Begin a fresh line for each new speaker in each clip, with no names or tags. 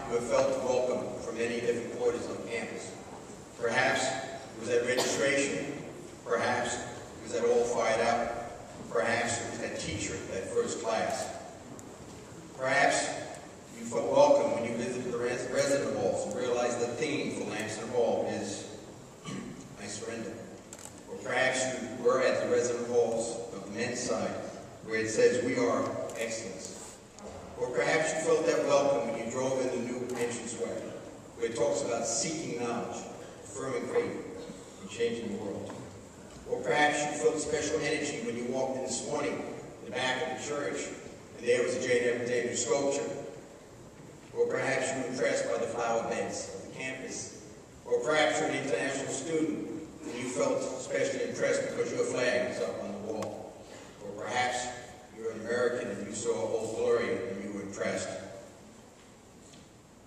you have felt welcome from many different quarters on campus. Perhaps it was at registration. Perhaps it was at All Fired Out. Perhaps it was that teacher at first class. Perhaps you felt welcome when you visited the resident halls and realized the theme for Lamson Hall is I surrender. Or perhaps you were at the resident halls of the men's side where it says we are excellence. Or perhaps you felt that welcome when you drove in the new entranceway where it talks about seeking knowledge, affirming faith, and changing the world. Or perhaps you felt special energy when you walked in this morning in the back of the church and there was a Jane Evans Andrews sculpture. Or perhaps you were impressed by the flower beds of the campus. Or perhaps you're an international student and you felt especially impressed because your flag was up on the wall. Or perhaps you're an American and you saw Old Glory and you were impressed.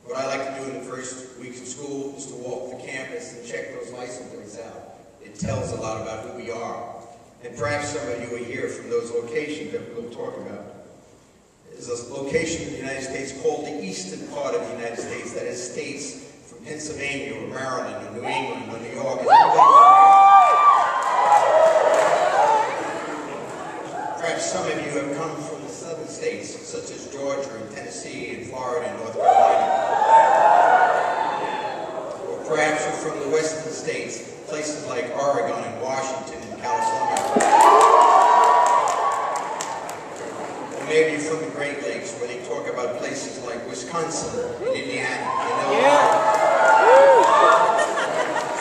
What I like to do in the first weeks of school is to walk the campus and check those license plates out. It tells a lot about who we are. And perhaps some of you are here from those locations that we'll talk about. There's a location in the United States called the eastern part of the United States that has states from Pennsylvania or Maryland or New England or New York. Perhaps some of you have come from the southern states, such as Georgia and Tennessee and Florida and North Carolina. Or perhaps you're from the western states, places like Oregon and Washington and California. Or maybe you're from the Great Lakes, where they talk about places like Wisconsin and Indiana and Illinois.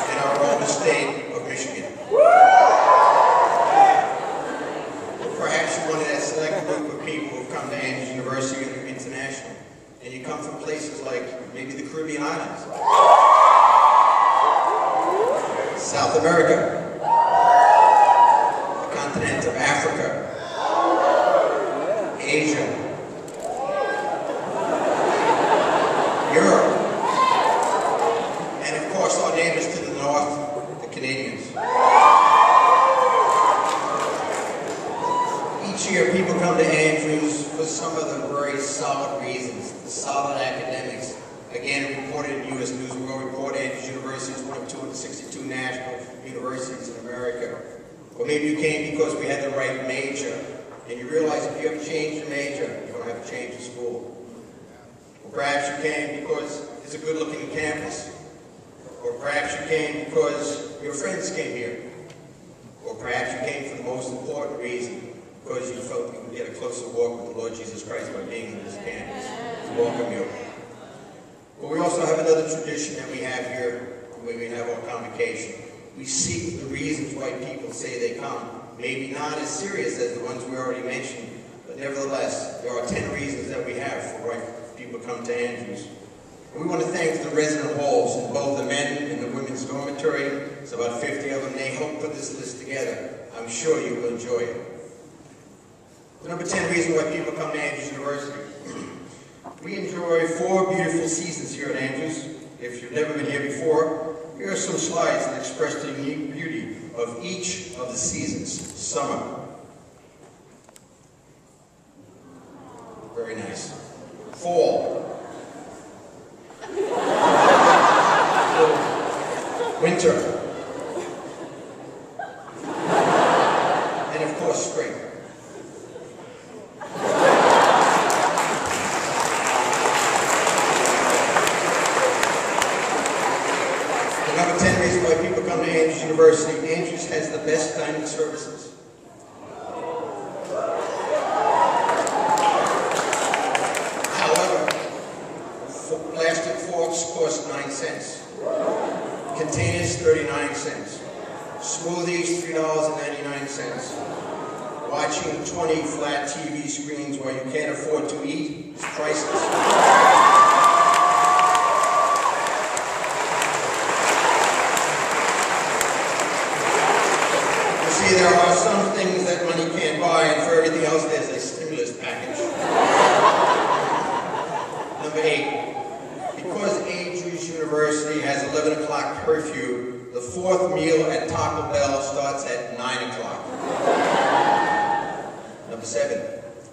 And our own state of Michigan. Or perhaps you're one of that select group of people who've come to Andrews University International, and you come from places like maybe the Caribbean Islands, South America, the continent of Africa, Asia, Europe, and of course our neighbors to the north, the Canadians. Each year people come to Andrews for some of the very solid reasons, the solid academics. Again, reported in U.S. News and World Report, Andrews University is one of 262 national universities in America. Or maybe you came because we had the right major, and you realize if you have to change your major, you're going to have to change your school. Or perhaps you came because it's a good-looking campus. Or perhaps you came because your friends came here. Or perhaps you came for the most important reason, because you felt you could get a closer walk with the Lord Jesus Christ by being on this campus to welcome you. But we also have another tradition that we have here when we have our convocation. We seek the reasons why people say they come. Maybe not as serious as the ones we already mentioned, but nevertheless, there are 10 reasons that we have for why people come to Andrews. And we want to thank the resident halls in both the men and the women's dormitory. It's about 50 of them. They helped put this list together. I'm sure you will enjoy it. The number 10 reason why people come to Andrews University. We enjoy 4 beautiful seasons here at Andrews. If you've never been here before, here are some slides that express the unique beauty of each of the seasons. Summer. Very nice. Fall. Winter. And of course, spring. University. Andrews has the best dining services. However, plastic forks cost 9 cents. Containers 39 cents. Smoothies $3.99. Watching 20 flat TV screens while you can't afford to eat is priceless. There are some things that money can't buy, and for everything else there's a stimulus package. Number 8, because Andrews University has 11 o'clock curfew, the 4th meal at Taco Bell starts at 9 o'clock. Number 7,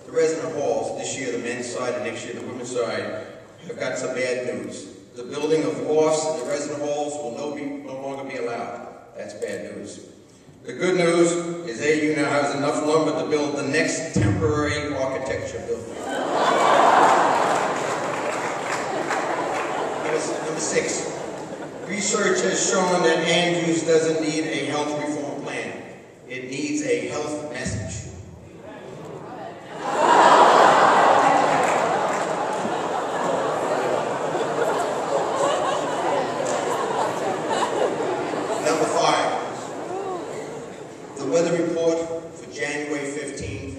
the resident halls, this year the men's side and next year the women's side, I've got some bad news. The building of lofts and the resident halls will no longer be allowed. That's bad news. The good news is AU now has enough lumber to build the next temporary architecture building. Number 6, research has shown that Andrews doesn't need a health reform plan. It needs a health message. Number 5, the weather report for January 15th,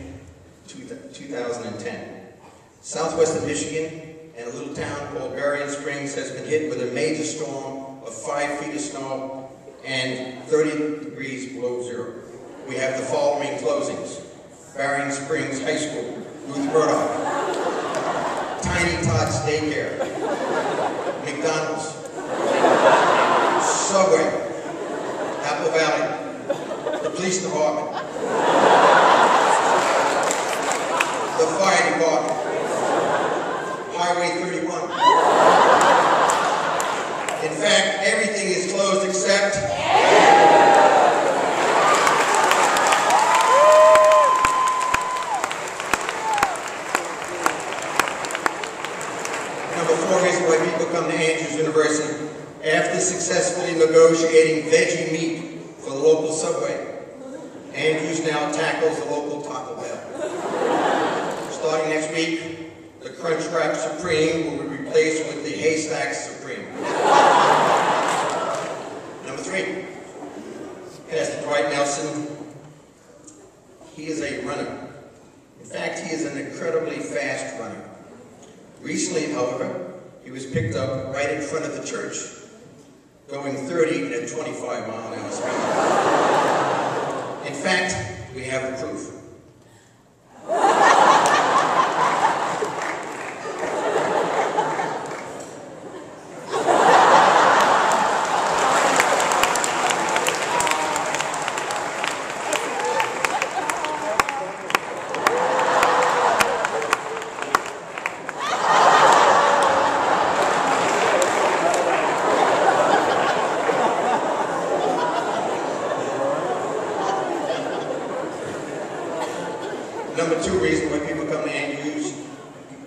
2010. Southwestern Michigan and a little town called Berrien Springs has been hit with a major storm of 5 feet of snow and 30 degrees below zero. We have the following closings: Berrien Springs High School, Ruth Murdoch, Tiny Tots Daycare, McDonald's, Subway, Apple Valley, the police department, the fire department, Highway 31. In fact, everything is closed except Number 4 reason why people come to Andrews University. After successfully negotiating veggie meat for the local Subway, Andrews now tackles the local Taco Bell. Starting next week, the Crunchwrap Supreme will be replaced with the Haystack Supreme. Number 3, Pastor Dwight Nelson. He is a runner. In fact, he is an incredibly fast runner. Recently, however, he was picked up right in front of the church, going 30 in a 25-mile-an-hour speed. In fact, we have the proof. Number 2 reason why people come to Andrews.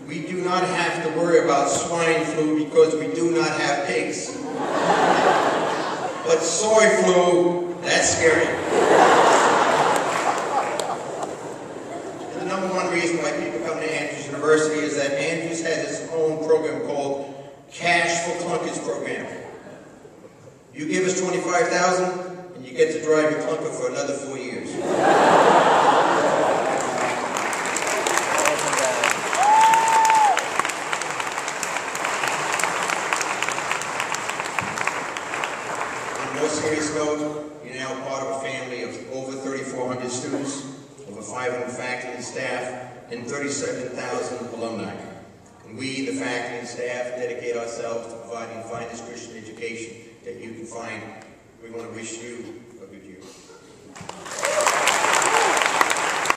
We do not have to worry about swine flu because we do not have pigs. But soy flu, that's scary. And the number 1 reason why people come to Andrews University is that Andrews has its own program called Cash for Clunkers program. You give us $25,000 and you get to drive your clunker for another 4 years. On a more serious note, you're now part of a family of over 3,400 students, over 500 faculty and staff, and 37,000 alumni. And we, the faculty and staff, dedicate ourselves to providing the finest Christian education that you can find. We want to wish you